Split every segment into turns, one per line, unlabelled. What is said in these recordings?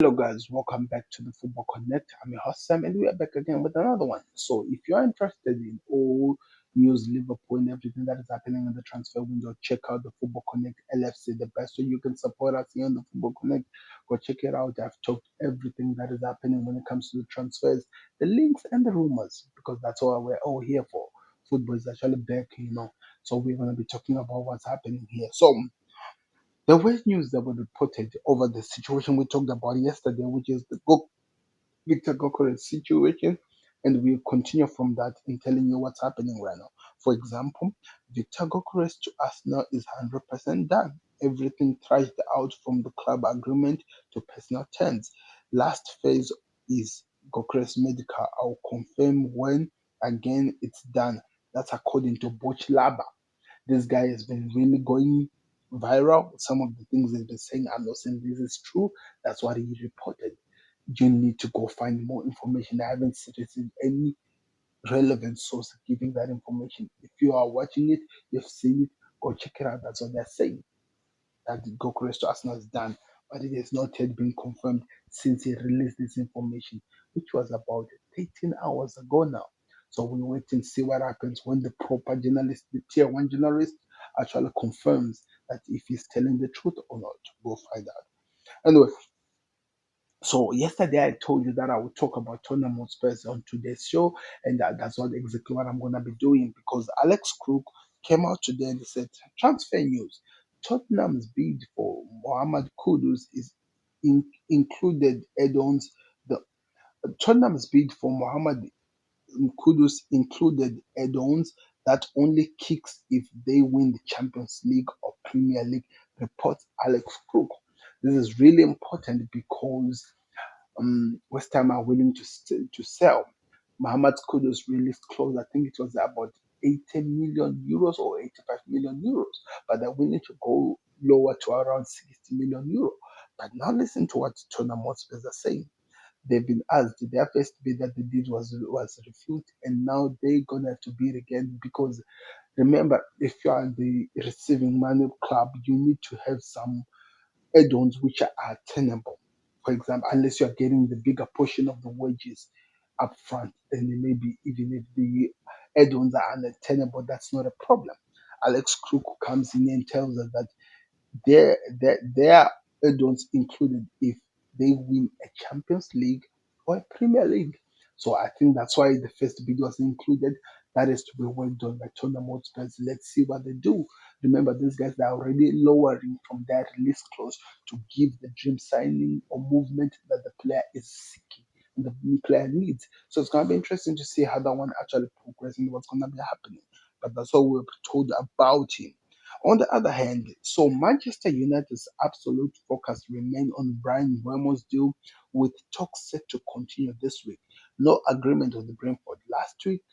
Hello guys, welcome back to the Football Connect. I'm your host Sam and we are back again with another one. So if you're interested in all news Liverpool and everything that is happening in the transfer window, check out the Football Connect LFC, the best way you can support us here on the Football Connect. Go check it out. I've talked everything that is happening when it comes to the transfers, the links and the rumors, because that's what we're all here for. Football is actually back. So we're gonna be talking about what's happening here. So the worst news that was reported over the situation we talked about yesterday, which is the Victor Gokeres situation, and we'll continue from that in telling you what's happening right now. For example, Victor Gokeres to us now is 100% done. Everything thrashed out from the club agreement to personal terms. Last phase is Gokeres medical. I'll confirm when again it's done. That's according to Boch Laba. This guy has been really going viral. Some of the things he's been saying, I'm not saying this is true. That's what he reported. You need to go find more information. I haven't received any relevant source giving that information. If you are watching it, you've seen it, go check it out. That's what they're saying. That the Gokuresh to Arsenal is done, but it has not yet been confirmed since he released this information, which was about 13 hours ago now. So we wait and see what happens when the proper journalist, the tier one journalist, actually confirms that if he's telling the truth or not. We'll find out. Anyway, so yesterday I told you that I would talk about Tottenham Spurs on today's show, and that's what exactly what I'm gonna be doing because Alex Crook came out today and he said transfer news. Tottenham's bid for Muhammed Kudus is included add-ons. The Tottenham's bid for Muhammad Kudus included add-ons that only kicks if they win the Champions League or Premier League, reports Alex Crook. This is really important because West Ham are willing to sell. Muhammad Kudus released clause, I think it was about 80 million euros or 85 million euros, but they're willing to go lower to around 60 million euros. But now listen to what Tottenham Hotspur are saying. They've been asked, their first bid that they did was refused, and now they're gonna have to bid again because remember, if you are the receiving money club, you need to have some add-ons which are tenable. For example, unless you are getting the bigger portion of the wages up front, then maybe even if the add-ons are unattainable, that's not a problem. Alex Crook comes in and tells us that their add-ons included if they win a Champions League or a Premier League. So I think that's why the first bid was included. That is to be worked on by Tottenham Hotspur. Let's see what they do. Remember, these guys are already lowering from their release clause to give the dream signing or movement that the player is seeking and the player needs. So it's going to be interesting to see how that one actually progresses and what's going to be happening. But that's all we're told about him. On the other hand, so Manchester United's absolute focus remain on Bryan Mbeumo's deal, with talks set to continue this week. No agreement with the Brentford last week,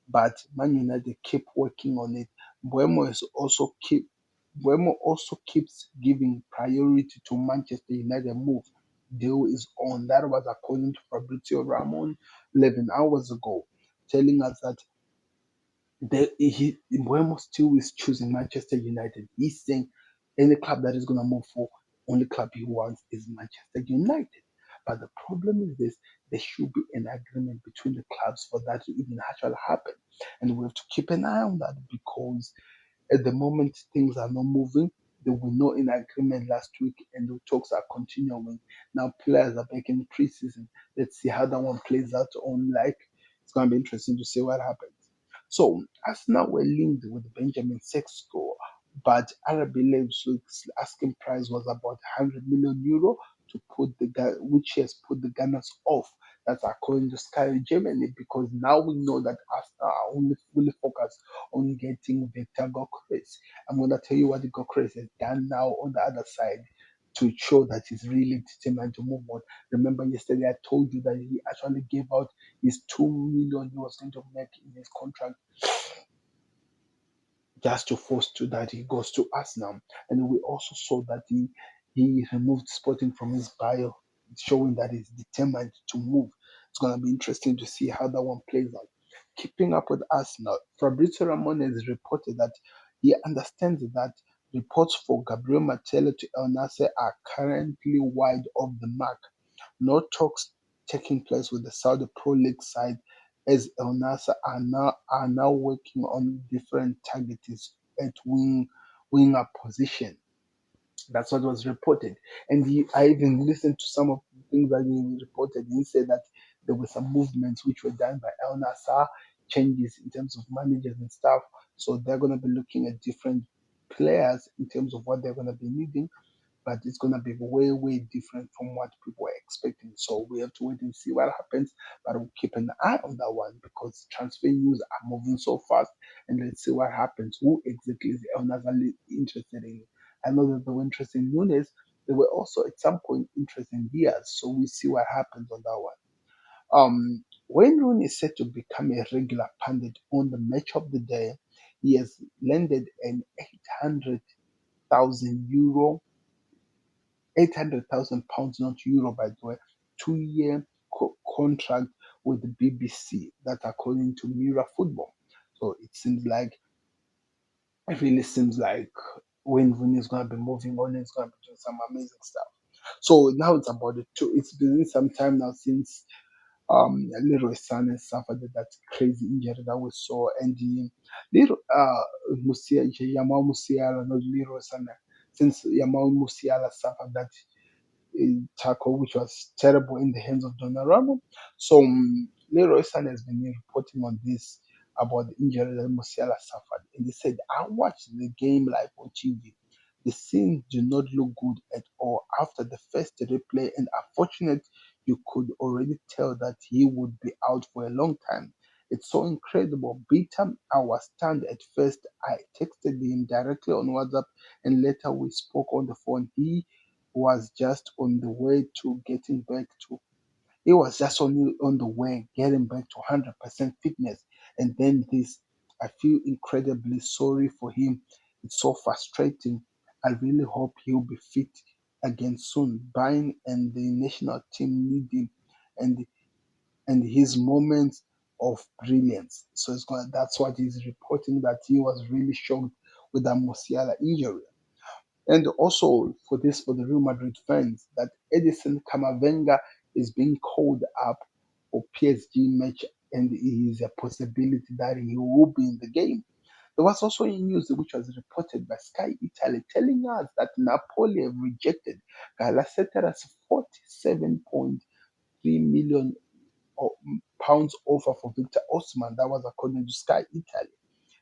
but Man United keep working on it. Mbeumo also keeps giving priority to Manchester United move. Deal is on. That was according to Fabrizio Ramon 11 hours ago, telling us that Mbeumo still is choosing Manchester United. He's saying any club that is going to move for, only club he wants is Manchester United. But the problem is this: there should be an agreement between the clubs for that to even actually happen, and we have to keep an eye on that because at the moment things are not moving. They were not in agreement last week, and the talks are continuing. Now players are back in preseason. Let's see how that one plays out on. Like it's going to be interesting to see what happens. So Arsenal were linked with Benjamin Sesko, but RB Leipzig's asking price was about 100 million euro to put the guy, which has put the Gunners off. That's according to Sky Germany, because now we know that Arsenal are only fully focused on getting Victor Gokres. I'm gonna tell you what the Gokres has done now on the other side to show that he's really determined to move on. Remember yesterday I told you that he actually gave out his 2 million he was going to make in his contract just to force to that he goes to Arsenal. And we also saw that he removed Sporting from his bio, showing that he's determined to move. It's gonna be interesting to see how that one plays out. Keeping up with Arsenal, Fabrizio Ramon has reported that he understands that reports for Gabriel Martello to El Nasser are currently wide of the mark. No talks taking place with the Saudi Pro League side, as El Nasser are now working on different targets at winger position. That's what was reported. And I even listened to some of the things that he reported. He said that there were some movements which were done by El Nassr, changes in terms of managers and stuff. So they're going to be looking at different players in terms of what they're going to be needing, but it's going to be way, way different from what people are expecting. So we have to wait and see what happens, but we'll keep an eye on that one because transfer news are moving so fast, and let's see what happens. Who exactly is El Nazar interested in? I know that they were interested in Nunes. They were also at some point interested in Diaz, so we see what happens on that one. Wayne Rooney is set to become a regular pundit on the match of the day. He has landed an 800,000 euro 800,000 pounds, not euro, by the way, 2-year contract with the BBC. That according to Mirror Football. So it really seems like Wayne Rooney is going to be moving on and is going to be doing some amazing stuff. So now it's about the two. It's been some time now since Leroy Sané suffered that crazy injury that we saw, and the little Yamal Musiala, not Leroy Sané, since Yamal Musiala suffered that tackle, which was terrible in the hands of Donnarumma. So Leroy Sané has been reporting on this about the injury that Musiala suffered, and he said, "I watched the game live on TV. The scenes do not look good at all after the first replay, and unfortunately, you could already tell that he would be out for a long time. It's so incredible. Bitter, I was stunned at first. I texted him directly on WhatsApp, and later we spoke on the phone. Was just on the way to getting back to he was just on the way getting back to 100% fitness, and then this. I feel incredibly sorry for him. It's so frustrating. I really hope he'll be fit again soon. Bryan and the national team need him, and his moments of brilliance. So that's what he's reporting, that he was really shocked with the Musiala injury. And also for the Real Madrid fans, that Edison Camavinga is being called up for PSG match, and it is a possibility that he will be in the game. There was also a news which was reported by Sky Italy telling us that Napoli have rejected Galatasaray's 47.3 million pounds offer for Victor Osman. That was according to Sky Italy,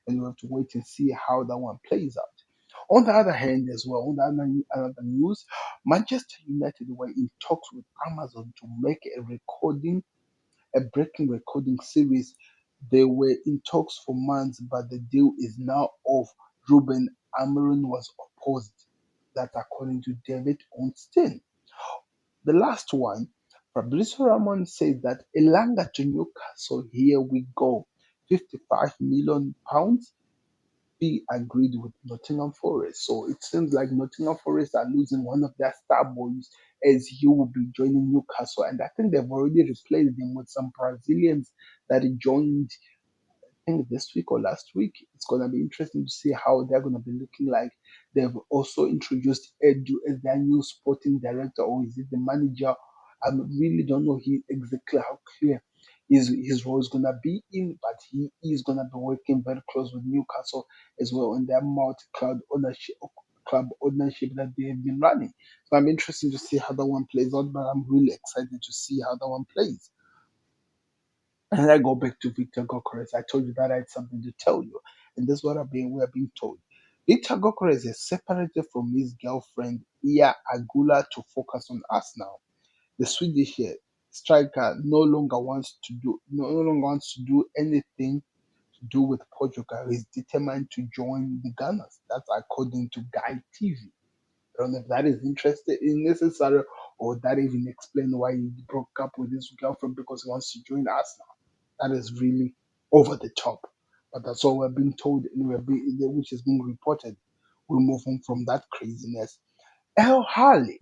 and we have to wait and see how that one plays out. On the other hand, as well, on the other news, Manchester United were in talks with Amazon to make a breaking recording series. They were in talks for months, but the deal is now off. Ruben Amorim was opposed. That according to David Ornstein. The last one, Fabrizio Ramon said that Elanga to Newcastle, here we go. £55 million be agreed with Nottingham Forest. So it seems like Nottingham Forest are losing one of their star boys, as he will be joining Newcastle. And I think they've already replaced him with some Brazilians that he joined, I think this week or last week. It's going to be interesting to see how they're going to be looking like. They've also introduced Edu as their new sporting director, or is it the manager? I really don't know exactly how clear his role is going to be in, but he is going to be working very close with Newcastle as well on their club ownership that they have been running. So I'm interested to see how that one plays out, but I'm really excited to see how that one plays. And I go back to Victor Gokores. I told you that I had something to tell you. And this is what we are being told. Victor Gokores is separated from his girlfriend, Iya Agula, to focus on us now. The Swedish striker no longer wants to do anything to do with Portugal. He's determined to join the Gunners. That's according to Guy TV. I don't know if that is necessary, or that even explain why he broke up with his girlfriend, because he wants to join us now. That is really over the top. But that's all we're being told, and which is being reported. We move on from that craziness. El Harley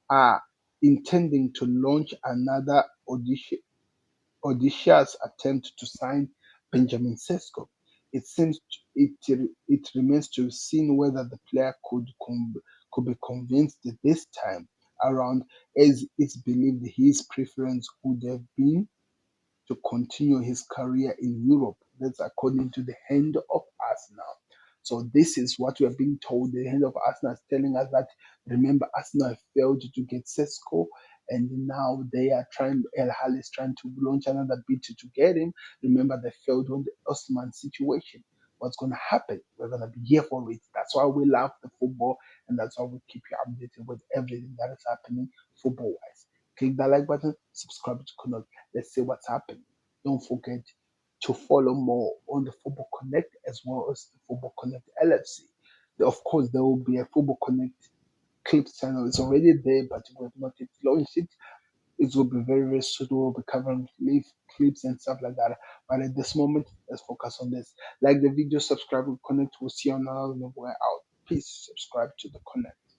are intending to launch another audacious attempt to sign Benjamin Sesko. It seems it remains to be seen whether the player could be convinced this time. around, as it's believed his preference would have been to continue his career in Europe. That's according to the hand of Arsenal. So this is what we are being told. The hand of Arsenal is telling us that, remember, Arsenal have failed to get Sesko, and now they are trying. El Hal is trying to launch another bid to get him. Remember, they failed on the Osman situation. What's going to happen? We're going to be here for it. That's why we love the football, and that's why we keep you updated with everything that is happening football wise. Click that like button, subscribe to Kudus. Let's see what's happening. Don't forget to follow more on the Football Connect as well as the Football Connect LFC. Of course, there will be a Football Connect clips channel. It's already there, but we have not yet launched it. It will be very, very soon. We'll be covering live clips and stuff like that. But at this moment, let's focus on this. Like the video, subscribe, and connect. We'll see you on another. We're out. Please subscribe to the Connect.